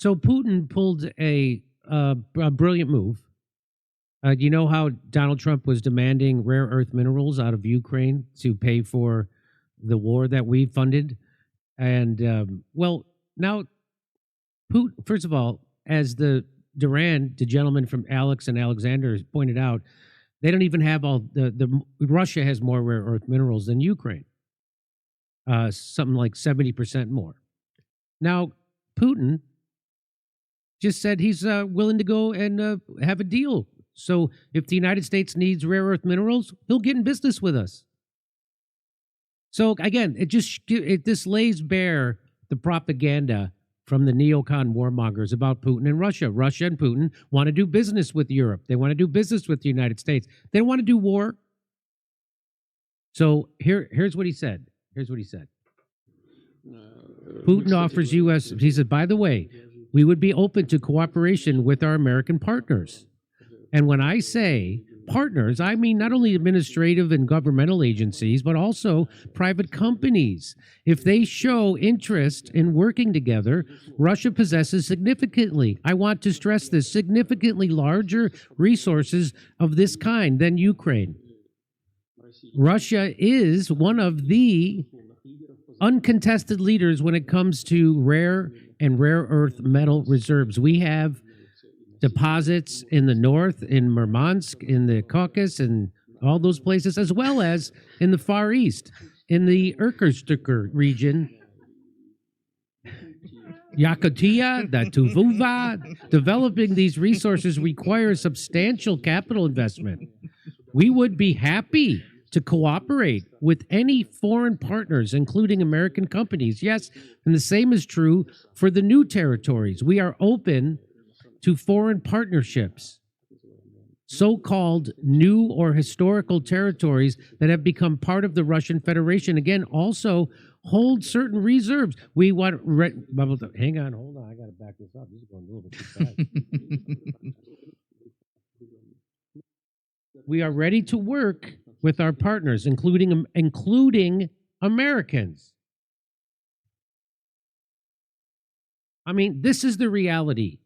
So Putin pulled a brilliant move. You know how Donald Trump was demanding rare earth minerals out of Ukraine to pay for the war that we funded? And well, now Putin, first of all, as the gentleman from Alex and Alexander pointed out, they don't even have all the Russia has more rare earth minerals than Ukraine, something like 70% more. Now, Putin just said he's willing to go and have a deal. So if the United States needs rare earth minerals, he'll get in business with us. So again, this lays bare the propaganda from the neocon warmongers about Putin and Russia. Russia and Putin want to do business with Europe. They want to do business with the United States. They don't want to do war. So here's what he said. Here's what he said. Putin offers U.S. He said, by the way, we would be open to cooperation with our American partners. And when I say partners, I mean not only administrative and governmental agencies, but also private companies. If they show interest in working together, Russia possesses significantly, I want to stress this, significantly larger resources of this kind than Ukraine. Russia is one of the uncontested leaders when it comes to rare and rare earth metal reserves. We have deposits in the north, in Murmansk, in the Caucasus, and all those places, as well as in the Far East, in the Irkutsk region, Yakutia, the Tuvuva. Developing these resources requires substantial capital investment. We would be happy to cooperate with any foreign partners, including American companies. Yes, and the same is true for the new territories. We are open to foreign partnerships, so-called new or historical territories that have become part of the Russian Federation. Again, also hold certain reserves. We want, hang on, hold on, I got to back this up. This is going a little bit too fast. We are ready to work with our partners, including Americans. I mean, this is the reality.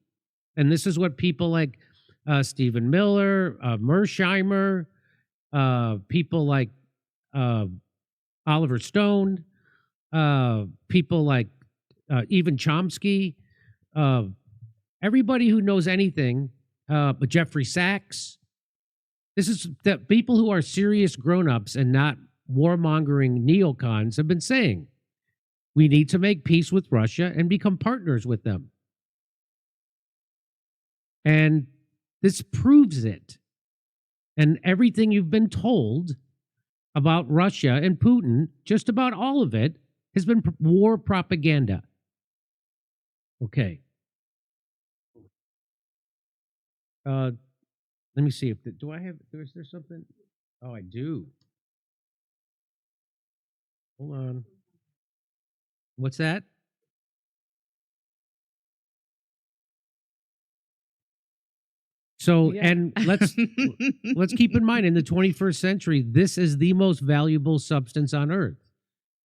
And this is what people like Stephen Miller, Mersheimer, people like Oliver Stone, people like even Chomsky, everybody who knows anything, but Jeffrey Sachs. This is the people who are serious grown-ups and not warmongering neocons have been saying. We need to make peace with Russia and become partners with them. And this proves it. And everything you've been told about Russia and Putin, just about all of it, has been war propaganda. Okay. Let me see if is there something? Oh, I do. Hold on. What's that? So, and let's keep in mind, in the 21st century, this is the most valuable substance on Earth.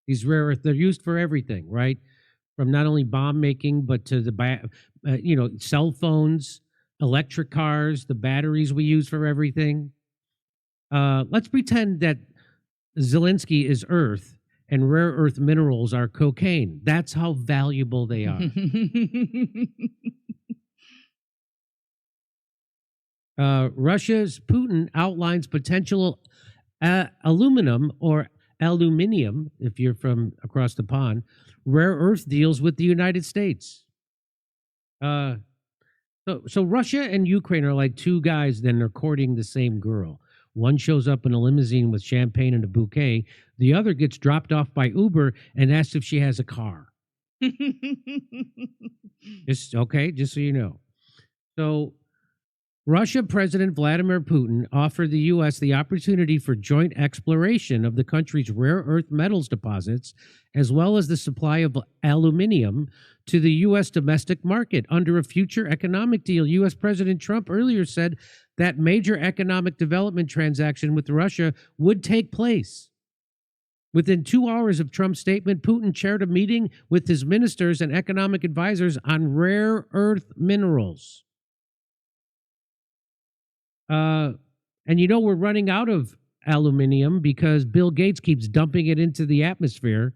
These rare earth, they're used for everything, right? From not only bomb making, but to the cell phones, electric cars, the batteries we use for everything. Let's pretend that Zelensky is Earth and rare earth minerals are cocaine. That's how valuable they are. Russia's Putin outlines potential aluminium, if you're from across the pond, rare earth deals with the United States. So Russia and Ukraine are like two guys then are courting the same girl. One shows up in a limousine with champagne and a bouquet. The other gets dropped off by Uber and asks if she has a car. Just so you know. So Russia President Vladimir Putin offered the U.S. the opportunity for joint exploration of the country's rare earth metals deposits, as well as the supply of aluminium to the U.S. domestic market under a future economic deal. U.S. President Trump earlier said that major economic development transaction with Russia would take place. Within 2 hours of Trump's statement, Putin chaired a meeting with his ministers and economic advisors on rare earth minerals. And we're running out of aluminum because Bill Gates keeps dumping it into the atmosphere,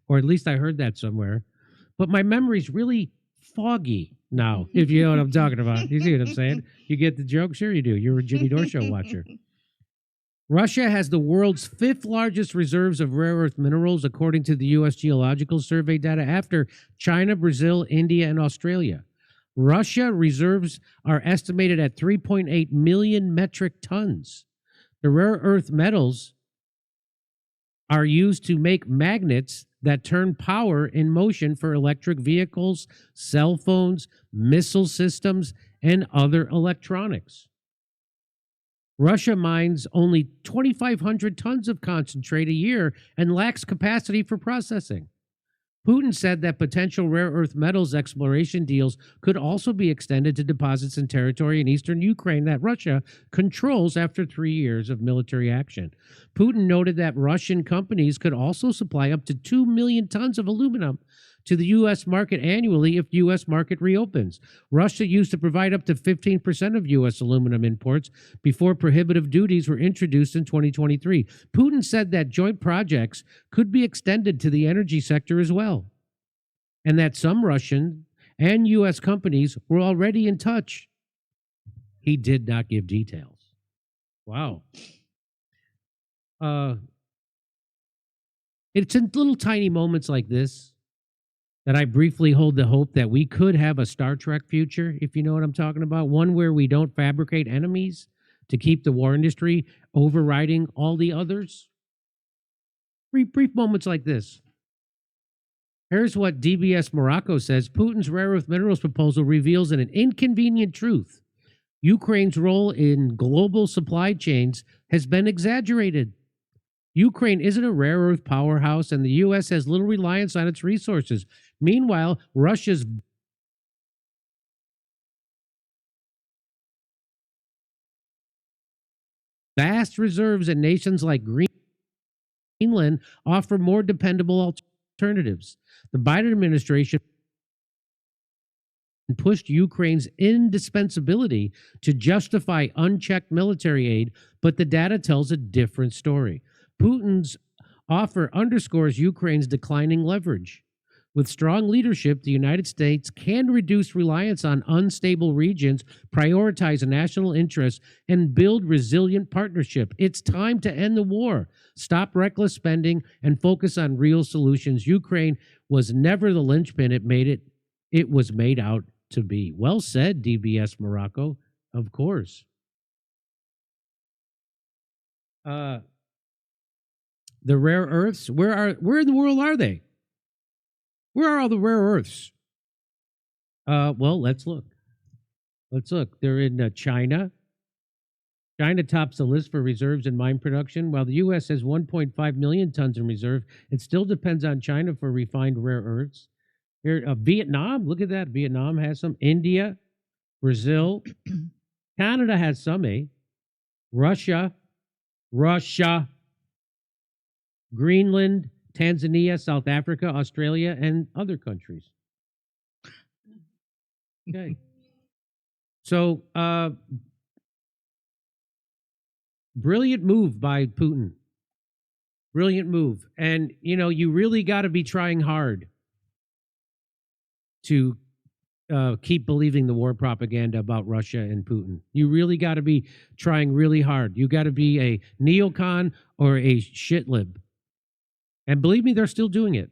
or at least I heard that somewhere. But my memory's really foggy now, if you know what I'm talking about. You see what I'm saying? You get the joke? Sure you do. You're a Jimmy Dore Show watcher. Russia has the world's 5th largest reserves of rare earth minerals, according to the U.S. Geological Survey data, after China, Brazil, India, and Australia. Russia reserves are estimated at 3.8 million metric tons. The rare earth metals are used to make magnets that turn power in motion for electric vehicles, cell phones, missile systems, and other electronics. Russia mines only 2,500 tons of concentrate a year and lacks capacity for processing. Putin said that potential rare earth metals exploration deals could also be extended to deposits in territory in eastern Ukraine that Russia controls after 3 years of military action. Putin noted that Russian companies could also supply up to 2 million tons of aluminum to the U.S. market annually if U.S. market reopens. Russia used to provide up to 15% of U.S. aluminum imports before prohibitive duties were introduced in 2023. Putin said that joint projects could be extended to the energy sector as well, and that some Russian and U.S. companies were already in touch. He did not give details. Wow. It's in little tiny moments like this that I briefly hold the hope that we could have a Star Trek future, if you know what I'm talking about, one where we don't fabricate enemies to keep the war industry overriding all the others. Brief moments like this. Here's what DBS Morocco says. Putin's rare earth minerals proposal reveals an inconvenient truth. Ukraine's role in global supply chains has been exaggerated. Ukraine isn't a rare earth powerhouse, and the U.S. has little reliance on its resources. Meanwhile, Russia's vast reserves in nations like Greenland offer more dependable alternatives. The Biden administration pushed Ukraine's indispensability to justify unchecked military aid, but the data tells a different story. Putin's offer underscores Ukraine's declining leverage. With strong leadership, the United States can reduce reliance on unstable regions, prioritize national interests, and build resilient partnership. It's time to end the war, stop reckless spending, and focus on real solutions. Ukraine was never the linchpin it was made out to be. Well said, DBS Morocco. Of course. The rare earths, where in the world are they? Where are all the rare earths? Well, let's look. They're in China. China tops the list for reserves and mine production. While the U.S. has 1.5 million tons in reserve, it still depends on China for refined rare earths. Here, Vietnam, look at that. Vietnam has some. India, Brazil, Canada has some, Russia, Greenland, Tanzania, South Africa, Australia, and other countries. Okay. So, brilliant move by Putin. Brilliant move. And, you really got to be trying hard to keep believing the war propaganda about Russia and Putin. You really got to be trying really hard. You got to be a neocon or a shitlib. And believe me, they're still doing it.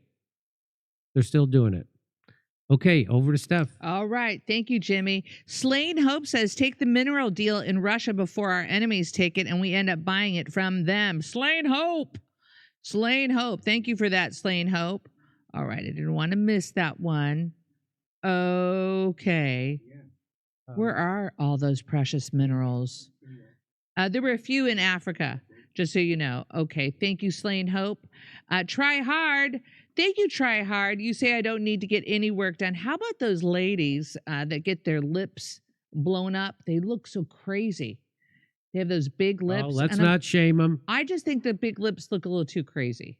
Okay, over to Steph. All right. Thank you, Jimmy. Slain Hope says, take the mineral deal in Russia before our enemies take it and we end up buying it from them. Slain Hope. Thank you for that, Slain Hope. All right. I didn't want to miss that one. Okay. Where are all those precious minerals? There were a few in Africa, just so you know. Okay. Thank you, Slain Hope. Try hard. Thank you, Try Hard. You say I don't need to get any work done. How about those ladies that get their lips blown up? They look so crazy. They have those big lips. Oh, let's and not shame them. I just think the big lips look a little too crazy.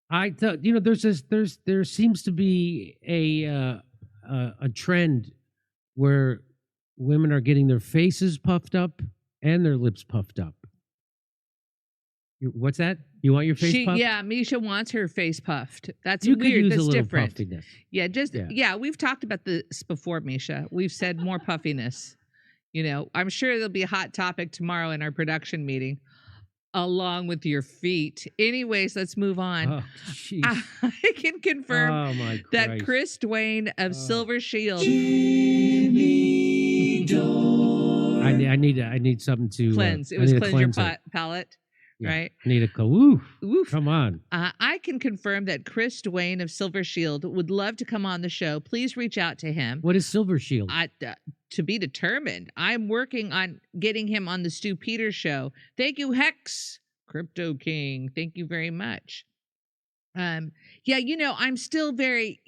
I thought, there seems to be a trend where women are getting their faces puffed up and their lips puffed up. What's that? You want your face puffed? Yeah, Misha wants her face puffed. That's You weird. could use That's a little different. puffiness. Yeah, we've talked about this before, Misha. We've said more puffiness. I'm sure there'll be a hot topic tomorrow in our production meeting, along with your feet. Anyways, let's move on. Oh, jeez. I can confirm Oh, my that Christ. Chris Dwayne of Silver Shield. Jimmy Dore. I need something to Cleanse. It I was need a cleanse your cleanser. palate, Yeah. right? I need a woof. Woof. Come on. I can confirm that Chris Dwayne of Silver Shield would love to come on the show. Please reach out to him. What is Silver Shield? To be determined. I'm working on getting him on the Stu Peters show. Thank you, Hex, Crypto King. Thank you very much. I'm still very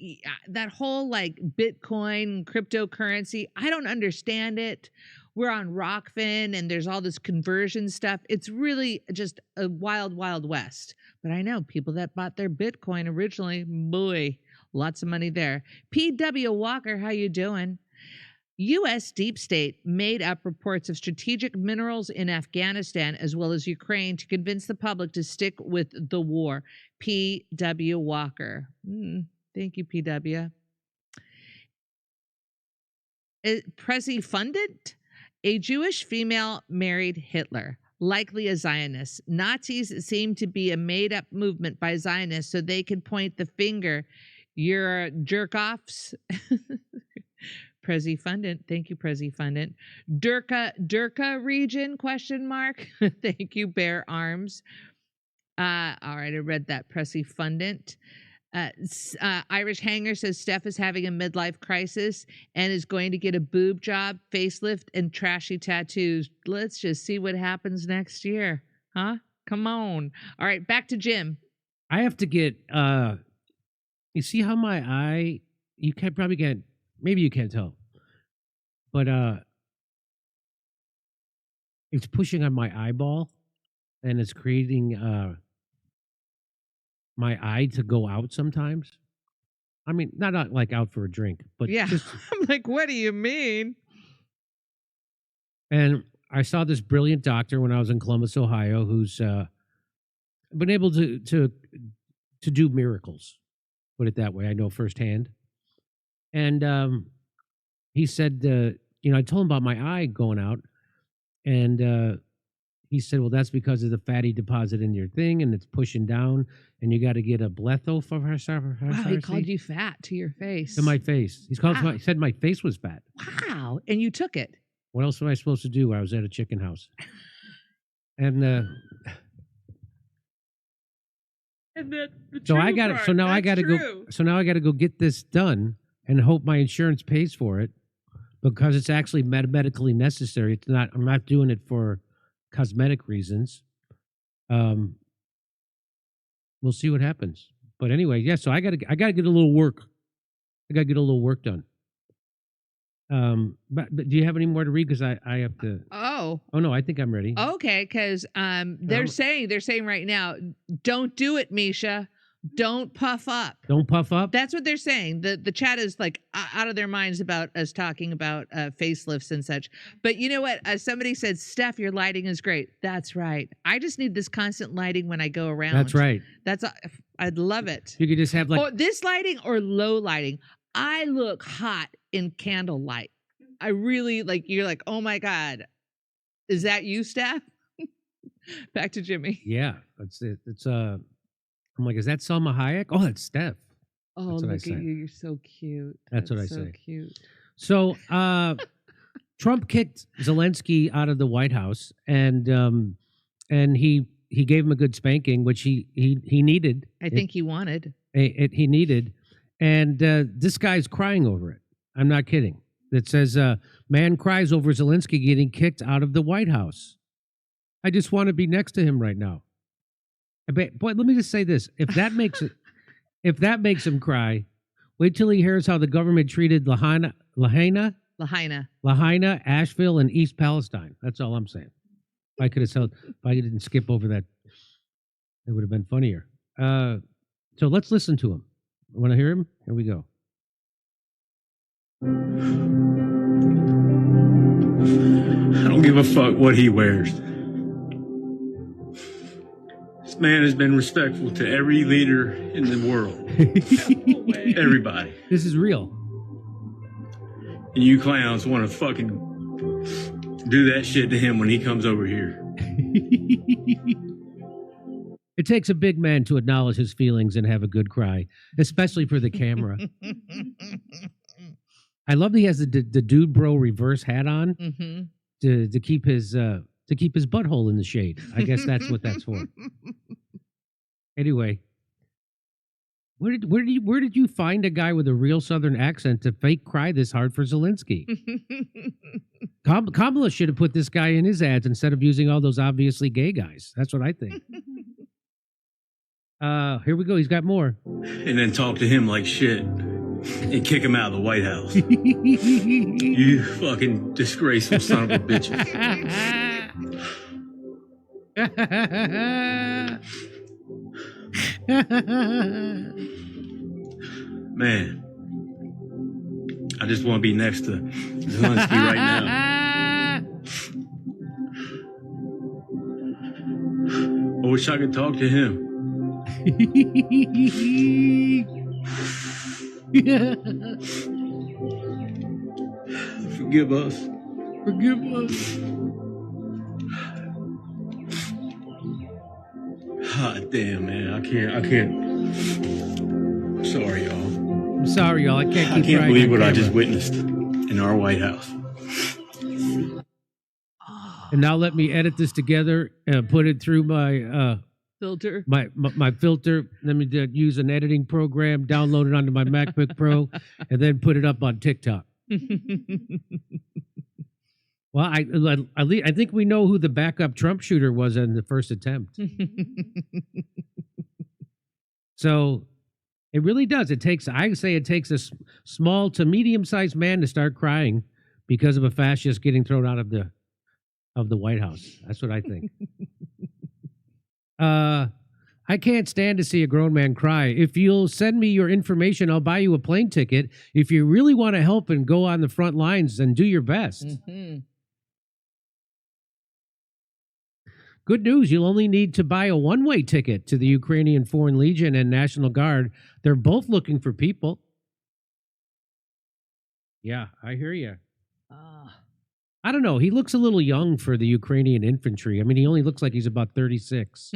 that whole like Bitcoin cryptocurrency. I don't understand it. We're on Rockfin and there's all this conversion stuff. It's really just a wild, wild west. But I know people that bought their Bitcoin originally, boy, lots of money there. P.W. Walker, how you doing? U.S. deep state made up reports of strategic minerals in Afghanistan as well as Ukraine to convince the public to stick with the war. P.W. Walker. Thank you, P.W. Prezi Fundant? A Jewish female married Hitler, likely a Zionist. Nazis seem to be a made-up movement by Zionists so they can point the finger. You're jerk-offs. Prezi Fundant. Thank you, Prezi Fundant. Durka region, question mark. Thank you, Bear Arms. All right, I read that. Prezi Fundant. Irish Hanger says Steph is having a midlife crisis and is going to get a boob job, facelift, and trashy tattoos. Let's just see what happens next year. Huh? Come on. All right, back to Jim. I have to get you see how my eye, you can probably get, maybe you can't tell, but it's pushing on my eyeball and it's creating my eye to go out sometimes. I mean, not like out for a drink, but Yeah. just, I'm like, what do you mean? and I saw this brilliant doctor when I was in Columbus, Ohio, who's been able to do miracles. Put it that way. I know firsthand. And he said, I told him about my eye going out, and he said, well, that's because of the fatty deposit in your thing, and it's pushing down, and you got to get a bletho for her. Wow, he called you fat to your face. To my face. He said my face was fat. Wow, and you took it. What else was I supposed to do? I was at a chicken house. And so I got it. So now I got to go. So now I got to go get this done and hope my insurance pays for it, because it's actually medically necessary. It's not. I'm not doing it for cosmetic reasons. We'll see what happens. But anyway, yeah. So I got to get a little work. I got to get a little work done. But do you have any more to read? Because I have to. Oh no, I think I'm ready. Okay, because they're saying right now, don't do it, Misha. Don't puff up. Don't puff up. That's what they're saying. The chat is like out of their minds about us talking about facelifts and such. But you know what? Somebody said, Steph, your lighting is great. That's right. I just need this constant lighting when I go around. That's right. I'd love it. You could just have like this lighting or low lighting. I look hot in candlelight. I really you're like, oh my God. Is that you, Steph? Back to Jimmy. Yeah. It's I'm like, is that Selma Hayek? Oh, that's Steph. Oh, look at you. You're so cute. That's what I so say. Cute. So Trump kicked Zelensky out of the White House, and he gave him a good spanking, which he needed. I think he wanted. He needed. And this guy's crying over it. I'm not kidding. It says, man cries over Zelensky getting kicked out of the White House. I just want to be next to him right now. But boy, let me just say this: if that makes him cry, wait till he hears how the government treated Lahaina, Asheville, and East Palestine. That's all I'm saying. I could have told, if I didn't skip over that, it would have been funnier. So let's listen to him. Want to hear him? Here we go. I don't give a fuck what he wears. This man has been respectful to every leader in the world. Everybody. This is real. And you clowns want to fucking do that shit to him when he comes over here. It takes a big man to acknowledge his feelings and have a good cry, especially for the camera. I love that he has the dude bro reverse hat on to keep his butthole in the shade. I guess that's what that's for. Anyway, where did you find a guy with a real Southern accent to fake cry this hard for Zelensky? Kamala should have put this guy in his ads instead of using all those obviously gay guys. That's what I think. Here we go. He's got more. And then talk to him like shit and kick him out of the White House. You fucking disgraceful son of a bitch. Man, I just want to be next to Zelensky right now. I wish I could talk to him. Forgive us. Forgive us. God damn, man. I can't. I'm sorry, y'all. I'm sorry, y'all. I can't I keep can't believe what I camera. just witnessed in our White House. And now let me edit this together and put it through my Filter. my filter. Let me use an editing program, download it onto my MacBook Pro, and then put it up on TikTok. Well, I think we know who the backup Trump shooter was in the first attempt. So it really does. I say it takes a small to medium-sized man to start crying because of a fascist getting thrown out of the White House. That's what I think. I can't stand to see a grown man cry. If you'll send me your information, I'll buy you a plane ticket. If you really want to help and go on the front lines, then do your best. Good news, you'll only need to buy a one-way ticket to the Ukrainian Foreign Legion and National Guard. They're both looking for people. Yeah, I hear you. I don't know. He looks a little young for the Ukrainian infantry. I mean, he only looks like he's about 36.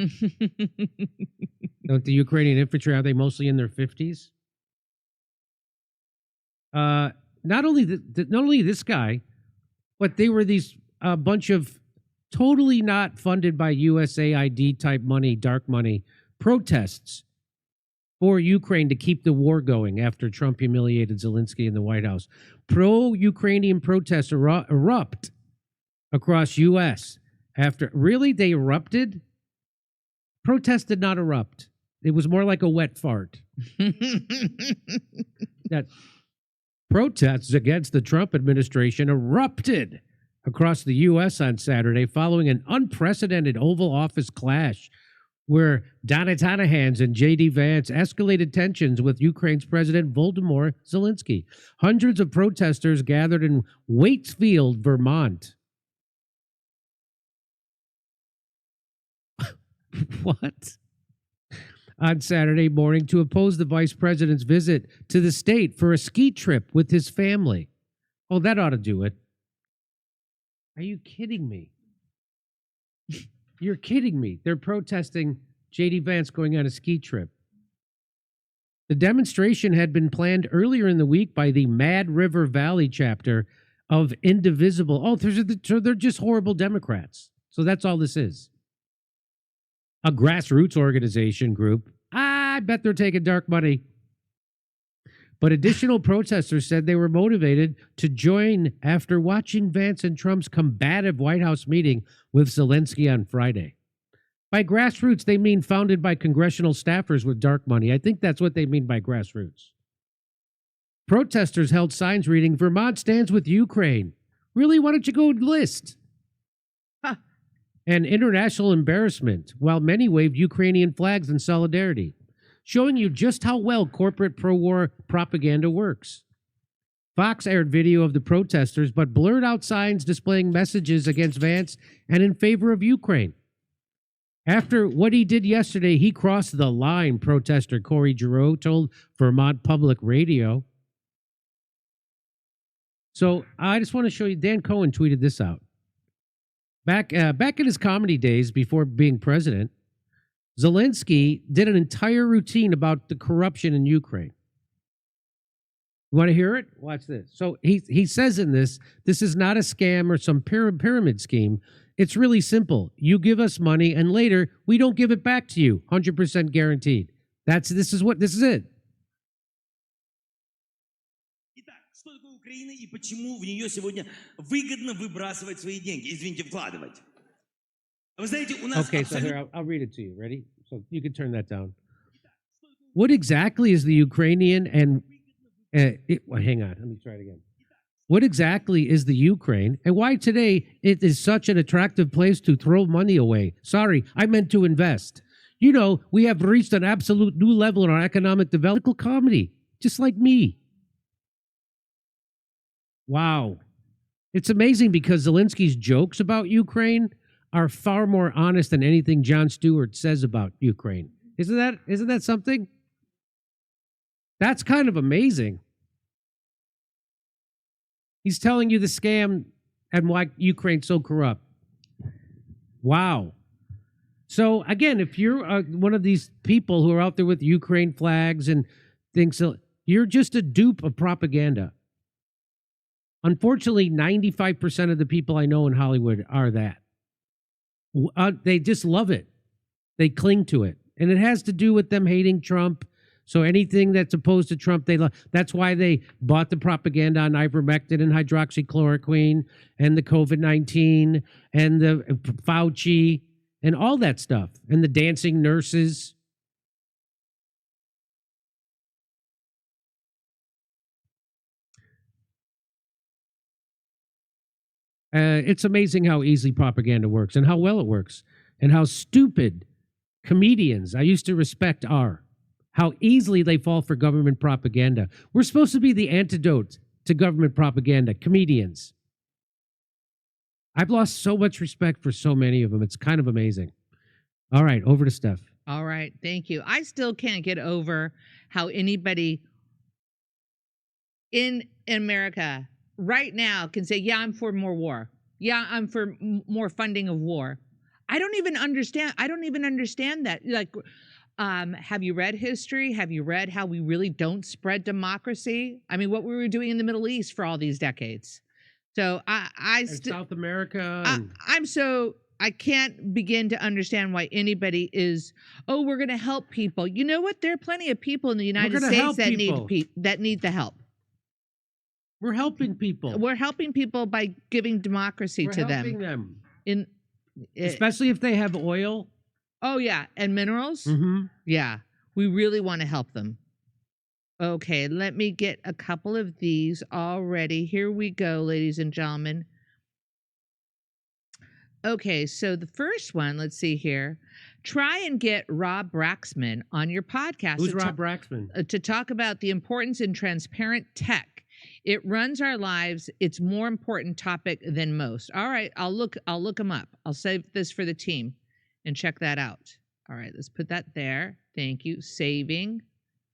Don't the Ukrainian infantry, are they mostly in their 50s? Not only this guy, but they were these bunch of totally not funded by USAID type money, dark money, protests for Ukraine to keep the war going after Trump humiliated Zelensky in the White House. Pro-Ukrainian protests erupt across U.S. after, really, they erupted? Protests did not erupt. It was more like a wet fart. That protests against the Trump administration erupted across the U.S. on Saturday following an unprecedented Oval Office clash where Donna Tanahans and J.D. Vance escalated tensions with Ukraine's President Volodymyr Zelensky. Hundreds of protesters gathered in Waitsfield, Vermont. What? On Saturday morning to oppose the vice president's visit to the state for a ski trip with his family. Oh, that ought to do it. Are you kidding me? You're kidding me. They're protesting J.D. Vance going on a ski trip. The demonstration had been planned earlier in the week by the Mad River Valley chapter of Indivisible. Oh, they're just horrible Democrats. So that's all this is. A grassroots organization group. I bet they're taking dark money. But additional protesters said they were motivated to join after watching Vance and Trump's combative White House meeting with Zelensky on Friday. By grassroots, they mean founded by congressional staffers with dark money. I think that's what they mean by grassroots. Protesters held signs reading, "Vermont stands with Ukraine." Really? Why don't you go enlist? Huh. and international embarrassment, while many waved Ukrainian flags in solidarity, showing you just how well corporate pro-war propaganda works. Fox aired video of the protesters, but blurred out signs displaying messages against Vance and in favor of Ukraine. After what he did yesterday, he crossed the line, protester Corey Giroux told Vermont Public Radio. So I just want to show you, Dan Cohen tweeted this out. Back in his comedy days before being president, Zelensky did an entire routine about the corruption in Ukraine. You want to hear it? Watch this. So he says in this is not a scam or some pyramid scheme. It's really simple. You give us money, and later we don't give it back to you, 100% guaranteed. This is it. Итак, что такое Украина и почему в нее сегодня выгодно выбрасывать свои деньги, извините, вкладывать? Вы знаете, у нас Okay, so here, I'll read it to you. Ready? So you can turn that down. What exactly is the Ukrainian and... hang on, let me try it again. What exactly is the Ukraine, and why today it is such an attractive place to throw money away? Sorry, I meant to invest. You know, we have reached an absolute new level in our economic development comedy, just like me. Wow. It's amazing because Zelensky's jokes about Ukraine are far more honest than anything Jon Stewart says about Ukraine. Isn't that something? That's kind of amazing. He's telling you the scam and why Ukraine's so corrupt. Wow. So again, if you're one of these people who are out there with Ukraine flags and things, you're just a dupe of propaganda. Unfortunately, 95% of the people I know in Hollywood are that. They just love it. They cling to it. And it has to do with them hating Trump. So anything that's opposed to Trump, they love. That's why they bought the propaganda on ivermectin and hydroxychloroquine and the COVID-19 and the Fauci and all that stuff and the dancing nurses. It's amazing how easily propaganda works and how well it works and how stupid comedians I used to respect are. How easily they fall for government propaganda. We're supposed to be the antidote to government propaganda, comedians. I've lost so much respect for so many of them. It's kind of amazing. All right, over to Steph. All right, thank you. I still can't get over how anybody in America right now can say, yeah, I'm for more war. Yeah, I'm for more funding of war. I don't even understand that. Like, have you read history? Have you read how we really don't spread democracy? I mean, what we were doing in the Middle East for all these decades. So South America. I can't begin to understand why anybody is, oh, we're going to help people. You know what? There are plenty of people in the United States that need the help. We're helping people. We're helping people by giving democracy to them. We're helping them. Especially if they have oil. Oh, yeah. And minerals? Mm-hmm. Yeah. We really want to help them. Okay, let me get a couple of these already. Here we go, ladies and gentlemen. Okay, so the first one, let's see here. Try and get Rob Braxman on your podcast. Who's Rob Braxman? To talk about the importance in transparent tech. It runs our lives. It's more important topic than most. All right, I'll look him up. I'll save this for the team and check that out. All right, let's put that there. Thank you. Saving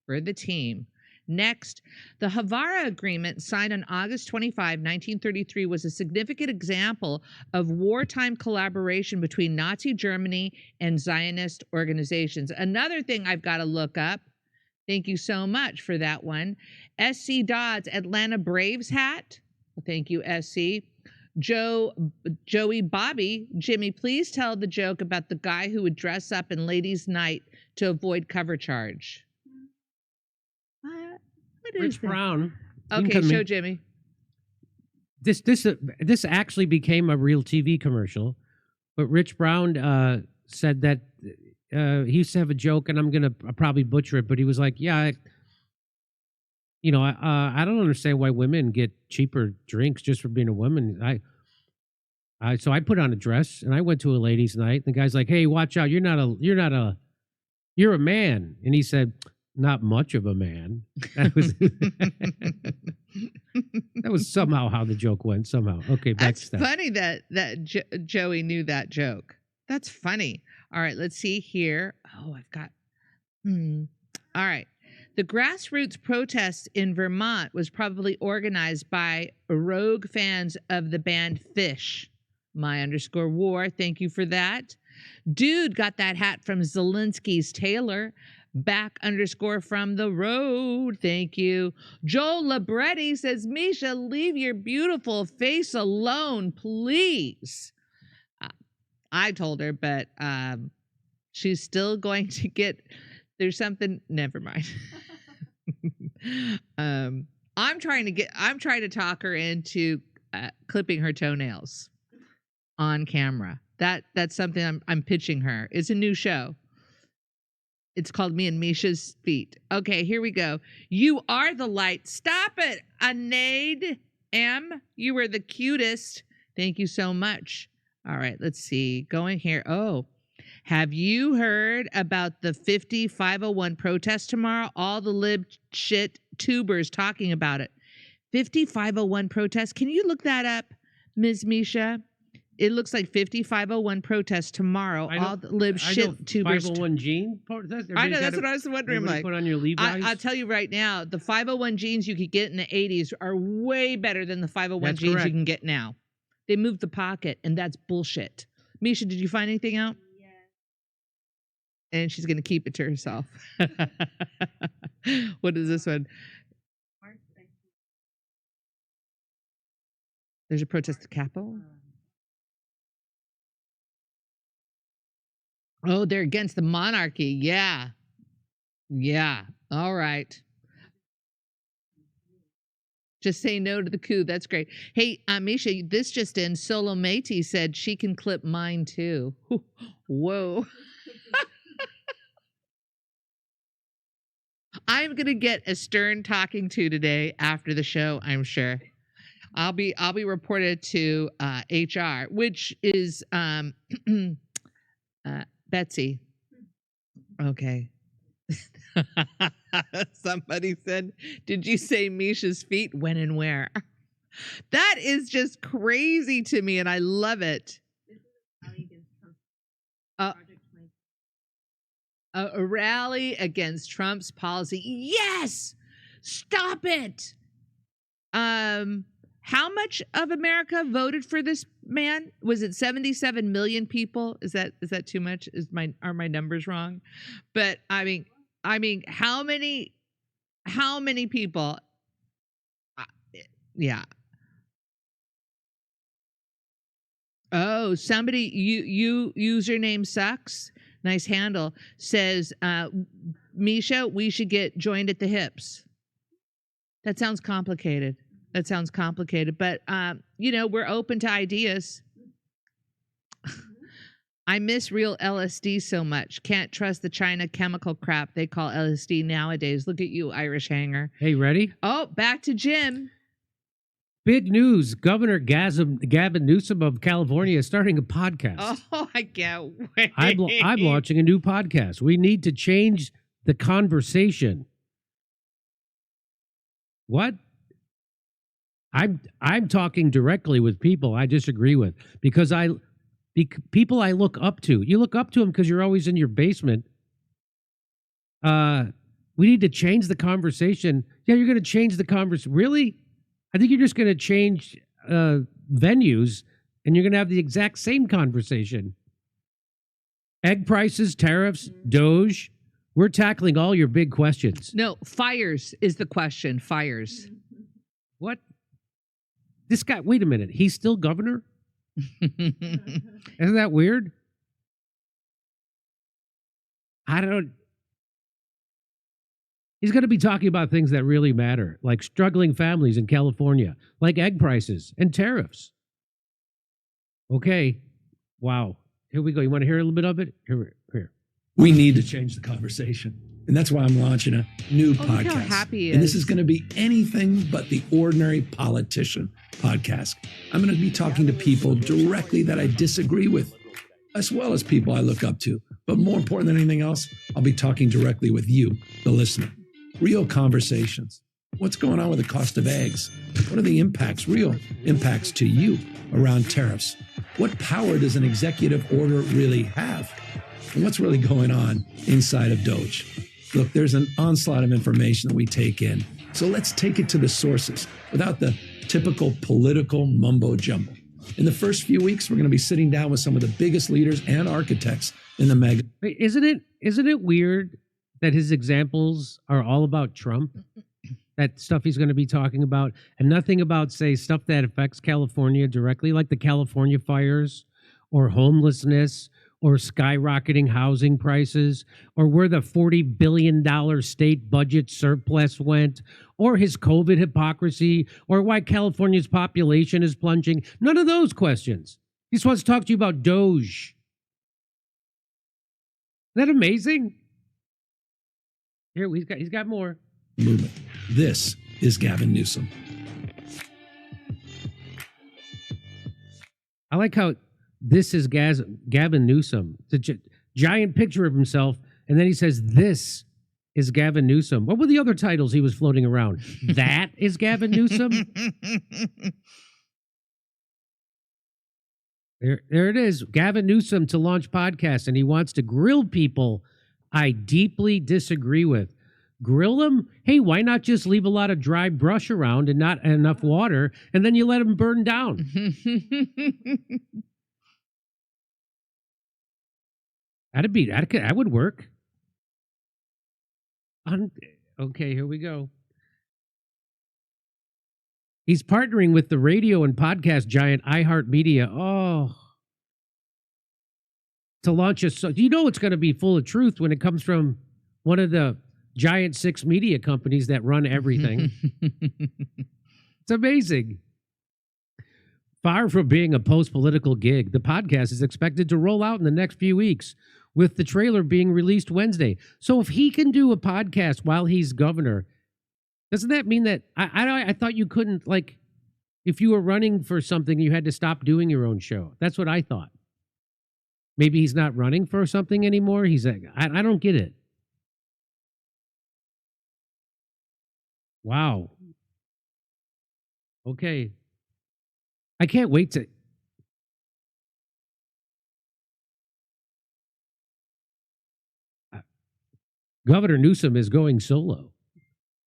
for the team. Next, the Havara Agreement, signed on August 25, 1933, was a significant example of wartime collaboration between Nazi Germany and Zionist organizations. Another thing I've got to look up. Thank you so much for that one. S.C. Dodd's Atlanta Braves hat. Thank you, S.C. Joey Bobby, Jimmy, please tell the joke about the guy who would dress up in ladies' night to avoid cover charge. Rich Brown. Okay, show Jimmy. This actually became a real TV commercial, but Rich Brown said that he used to have a joke, and I'm gonna probably butcher it, but he was like, "Yeah, I don't understand why women get cheaper drinks just for being a woman. So I put on a dress and I went to a ladies' night. The guy's like, "Hey, watch out! You're a man." And he said, "Not much of a man." That was that was somehow how the joke went. Somehow, okay. Back That's to that. funny that Joey knew that joke. That's funny. All right, let's see here. Oh, I've got. All right. The grassroots protest in Vermont was probably organized by rogue fans of the band Fish. My_war. Thank you for that. Dude got that hat from Zelensky's tailor. Back_from the road. Thank you. Joel Libretti says, Misha, leave your beautiful face alone, please. I told her, but she's still going to get, there's something, never mind. I'm trying to talk her into clipping her toenails on camera. That's something I'm pitching her. It's a new show. It's called Me and Misha's Feet. Okay, here we go. You are the light. Stop it, Anade M. You were the cutest. Thank you so much. All right, let's see. Going here. Oh, have you heard about the 50501 protest tomorrow? All the lib shit tubers talking about it. 50501 protest. Can you look that up, Ms. Misha? It looks like 50501 protest tomorrow. All the lib shit tubers. 501 Gene? I know, that's what I was wondering. Like, put on your Levi's? I'll tell you right now, the 501 jeans you could get in the 80s are way better than the 501 That's jeans correct. you can get now. They moved the pocket, and that's bullshit. Misha, did you find anything out? Yeah. And she's going to keep it to herself. What is this one? There's a protest at Capitol. Oh, they're against the monarchy. Yeah. Yeah. All right. Just say no to the coup. That's great. Hey, Misha, this just in. Solomati said she can clip mine too. Whoa. I'm going to get a stern talking to today after the show, I'm sure. I'll be reported to HR, which is Betsy. Okay. Somebody said, did you say Misha's feet? When and where? That is just crazy to me, and I love it. A rally against Trump's policy. Yes! Stop it! How much of America voted for this man? Was it 77 million people? Is that too much? Are my numbers wrong? But I mean, how many people? Yeah. Oh, somebody username sucks. Nice handle. Says, Misha, we should get joined at the hips. That sounds complicated. But we're open to ideas. I miss real LSD so much. Can't trust the China chemical crap they call LSD nowadays. Look at you, Irish hanger. Hey, ready? Oh, back to Jim. Big news. Governor Gavin Newsom of California is starting a podcast. Oh, I can't wait. I'm launching a new podcast. We need to change the conversation. What? I'm talking directly with people I disagree with because people I look up to. You look up to them because you're always in your basement. We need to change the conversation. Yeah, you're going to change the conversation. Really? I think you're just going to change venues and you're going to have the exact same conversation. Egg prices, tariffs, Doge. We're tackling all your big questions. No, fires is the question. Fires. What? This guy, wait a minute. He's still governor? Isn't that weird? He's going to be talking about things that really matter, like struggling families in California, like egg prices and tariffs. Okay. Wow. Here we go. You want to hear a little bit of it? Here. We need to change the conversation. And that's why I'm launching a new Look how podcast. happy he And this is. is going to be anything but the ordinary politician podcast. I'm going to be talking to people directly that I disagree with, as well as people I look up to. But more important than anything else, I'll be talking directly with you, the listener. Real conversations. What's going on with the cost of eggs? What are the impacts, real impacts to you around tariffs? What power does an executive order really have? And what's really going on inside of Doge? Look, there's an onslaught of information that we take in. So let's take it to the sources without the typical political mumbo jumbo. In the first few weeks, we're going to be sitting down with some of the biggest leaders and architects in the mega. Wait, isn't it weird that his examples are all about Trump? That stuff he's going to be talking about, and nothing about, say, stuff that affects California directly, like the California fires or homelessness or skyrocketing housing prices, or where the $40 billion state budget surplus went, or his COVID hypocrisy, or why California's population is plunging. None of those questions. He just wants to talk to you about Doge. Isn't that amazing? Here, he's got more. Movement. This is Gavin Newsom. I like how this is Gavin Newsom. It's a giant picture of himself, and then he says, "This is Gavin Newsom." What were the other titles he was floating around? That is Gavin Newsom? There it is. Gavin Newsom to launch podcast, and he wants to grill people I deeply disagree with. Grill them? Hey, why not just leave a lot of dry brush around and not enough water, and then you let them burn down? That would work. Okay, here we go. He's partnering with the radio and podcast giant iHeartMedia. Oh, to launch a so you know it's going to be full of truth when it comes from one of the giant 6 media companies that run everything. It's amazing. Far from being a post-political gig, the podcast is expected to roll out in the next few weeks, with the trailer being released Wednesday. So if he can do a podcast while he's governor, doesn't that mean that I thought you couldn't, like, if you were running for something, you had to stop doing your own show? That's what I thought. Maybe he's not running for something anymore. He's like, I don't get it. Wow. Okay. I can't wait to. Governor Newsom is going solo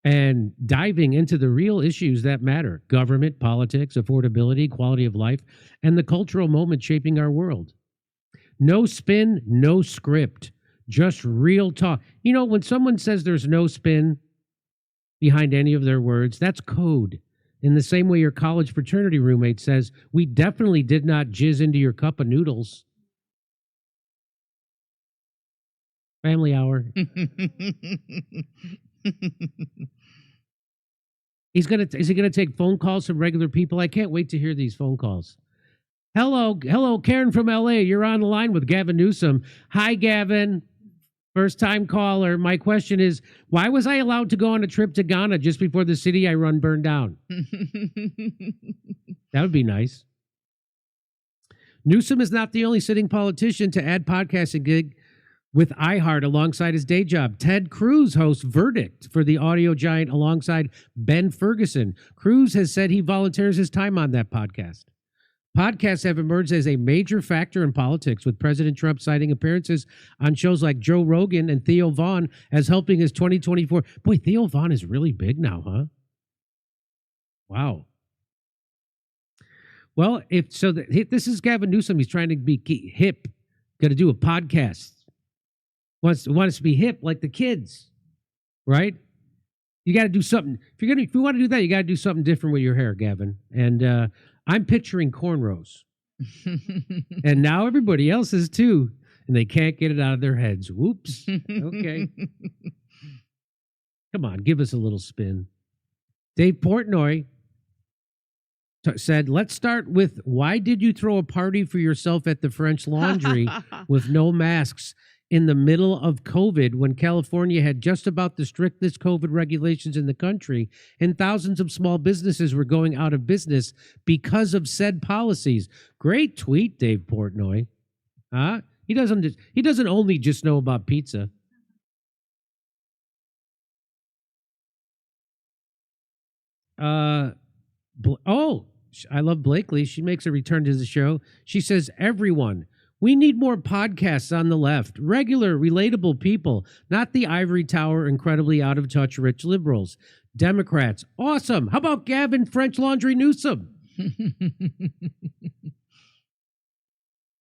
and diving into the real issues that matter: government, politics, affordability, quality of life, and the cultural moment shaping our world. No spin, no script, just real talk. You know, when someone says there's no spin behind any of their words, that's code. In the same way your college fraternity roommate says, "We definitely did not jizz into your cup of noodles." Family hour. Is he gonna take phone calls from regular people? I can't wait to hear these phone calls. Hello, Karen from LA. You're on the line with Gavin Newsom. Hi, Gavin. First time caller. My question is, why was I allowed to go on a trip to Ghana just before the city I run burned down? That would be nice. Newsom is not the only sitting politician to add podcasting gig with iHeart alongside his day job. Ted Cruz hosts Verdict for the audio giant alongside Ben Ferguson. Cruz has said he volunteers his time on that podcast. Podcasts have emerged as a major factor in politics, with President Trump citing appearances on shows like Joe Rogan and Theo Vaughn as helping his 2024. Boy, Theo Vaughn is really big now, huh? Wow. Well, this is Gavin Newsom. He's trying to be hip, going to do a podcast. Wants us to be hip like the kids, right? You got to do something. If you want to do that, you got to do something different with your hair, Gavin. And I'm picturing cornrows. And now everybody else is too, and they can't get it out of their heads. Whoops. Okay. Come on, give us a little spin. Dave Portnoy said, let's start with, why did you throw a party for yourself at the French Laundry with no masks? in the middle of COVID when California had just about the strictest COVID regulations in the country, and thousands of small businesses were going out of business because of said policies. Great tweet, Dave Portnoy. Huh? He doesn't only just know about pizza. I love Blakely. She makes a return to the show. She says, everyone, we need more podcasts on the left. Regular, relatable people, not the ivory tower, incredibly out of touch rich liberals. Democrats, awesome. How about Gavin French Laundry Newsom?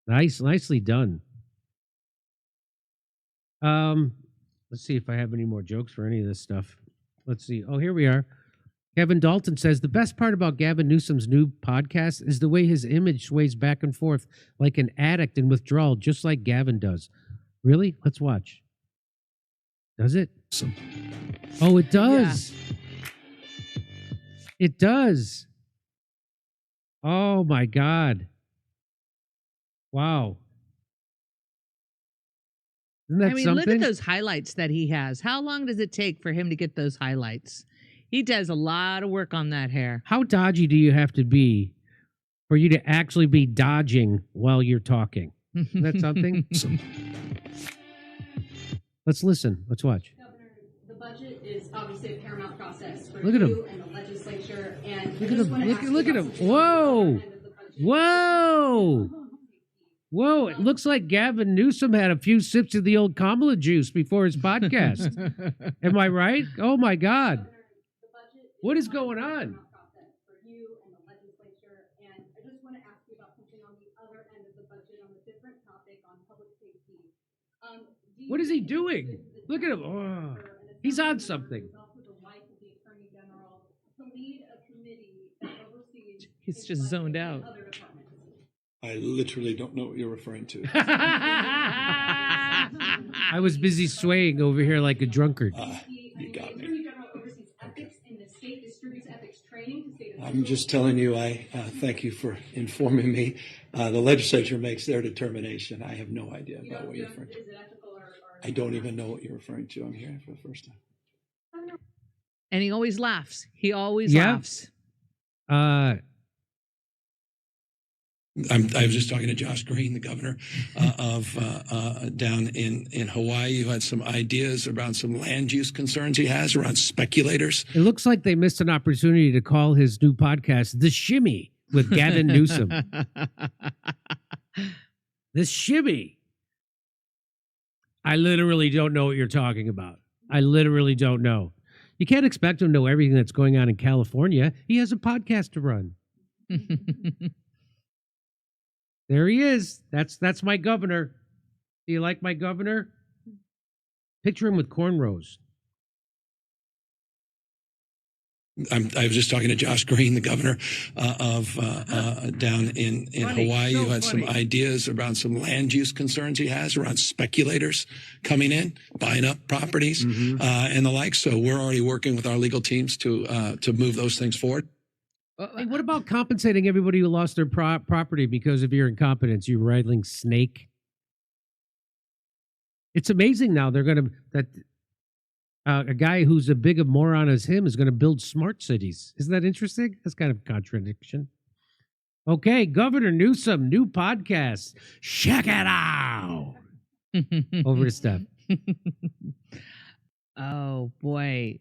Nicely done. Let's see if I have any more jokes for any of this stuff. Let's see. Oh, here we are. Kevin Dalton says, the best part about Gavin Newsom's new podcast is the way his image sways back and forth like an addict in withdrawal, just like Gavin does. Really? Let's watch. Does it? Oh, it does. Yeah. It does. Oh, my God. Wow. Isn't that something? Look at those highlights that he has. How long does it take for him to get those highlights? He does a lot of work on that hair. How dodgy do you have to be for you to actually be dodging while you're talking? Isn't that something? Let's listen. Let's watch. Governor, the budget is obviously a paramount process for Look at you him. and the legislature. And Look at him. Look at him. Whoa. Whoa. Whoa. It looks like Gavin Newsom had a few sips of the old Kamala juice before his podcast. Am I right? Oh, my God. What is going on? For you and the legislature, and I just want to ask you about something on the other end of the budget, on a different topic, on public safety. What is he doing? Look at him. Oh, he's on something. Also the wife of the Attorney General to lead a committee that oversees. He's just zoned out. Other departments. I literally don't know what you're referring to. I was busy swaying over here like a drunkard. You got me. Attorney General oversees ethics, and the state distributes ethics training to state officials. I'm just telling you, I thank you for informing me. The legislature makes their determination. I have no idea about what you're referring to. Is it ethical or I don't even know what you're referring to. I'm hearing for the first time. And he always laughs. He always Yeah. laughs. I was just talking to Josh Green, the governor of down in Hawaii, who had some ideas around some land use concerns he has around speculators. It looks like they missed an opportunity to call his new podcast The Shimmy with Gavin Newsom. The Shimmy. I literally don't know what you're talking about. I literally don't know. You can't expect him to know everything that's going on in California. He has a podcast to run. There he is. That's my governor. Do you like my governor? Picture him with cornrows. I was just talking to Josh Green, the governor of down in Hawaii, who had some ideas around some land use concerns he has around speculators coming in, buying up properties, and the like. So we're already working with our legal teams to move those things forward. Hey, what about compensating everybody who lost their property because of your incompetence, you rattling snake? It's amazing now they're going to a guy who's as big a moron as him is going to build smart cities. Isn't that interesting? That's kind of a contradiction. Okay, Governor Newsom, new podcast. Check it out. Over to Steph. Oh, boy.